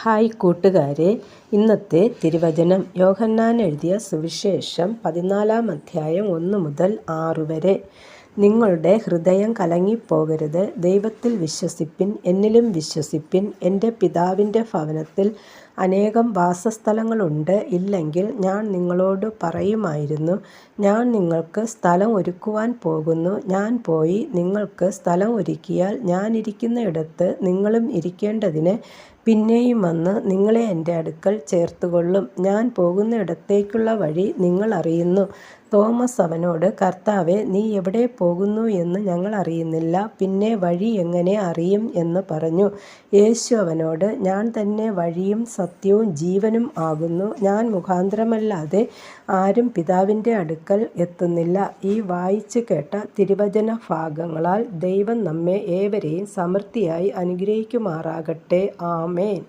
Hi കൂട്ടുകാരെ, ഇന്നത്തെ തിരുവചനം യോഹന്നാൻ എഴുതിയ സുവിശേഷം 14-ാം അധ്യായം 1 മുതൽ 6 വരെ. നിങ്ങളുടെ ഹൃദയം കലങ്ങിപ്പോകരുത്. ദൈവത്തിൽ വിശ്വസിപ്പിൻ, എന്നിലും വിശ്വസിപ്പിൻ. എൻ്റെ പിതാവിൻ്റെ ഭവനത്തിൽ അനേകം വാസസ്ഥലങ്ങളുണ്ട്. ഇല്ലെങ്കിൽ ഞാൻ നിങ്ങളോട് പറയുമായിരുന്നു. ഞാൻ നിങ്ങൾക്ക് സ്ഥലം ഒരുക്കുവാൻ പോകുന്നു. ഞാൻ പോയി നിങ്ങൾക്ക് സ്ഥലം ഒരുക്കിയാൽ ഞാൻ ഇരിക്കുന്ന ഇടത്ത് നിങ്ങളും ഇരിക്കേണ്ടതിന് പിന്നെയും വന്ന് നിങ്ങളെ എൻ്റെ അടുക്കൽ ചേർത്തുകൊള്ളും. ഞാൻ പോകുന്ന ഇടത്തേക്കുള്ള വഴി നിങ്ങൾ അറിയുന്നു. തോമസ് അവനോട്, കർത്താവേ, നീ എവിടെ പോകുന്നു എന്ന് ഞങ്ങൾ അറിയുന്നില്ല, പിന്നെ വഴി എങ്ങനെ അറിയും എന്ന് പറഞ്ഞു. യേശു അവനോട്, ഞാൻ തന്നെ വഴിയും സത്യവും ജീവനും ആകുന്നു. ഞാൻ മുഖാന്തരമല്ലാതെ ആരും പിതാവിൻ്റെ അടുക്കൽ എത്തുന്നില്ല. ഈ വായിച്ചു കേട്ട തിരുവചന ഭാഗങ്ങളാൽ ദൈവം നമ്മെ ഏവരെയും സമൃദ്ധിയായി അനുഗ്രഹിക്കുമാറാകട്ടെ. ആമേൻ.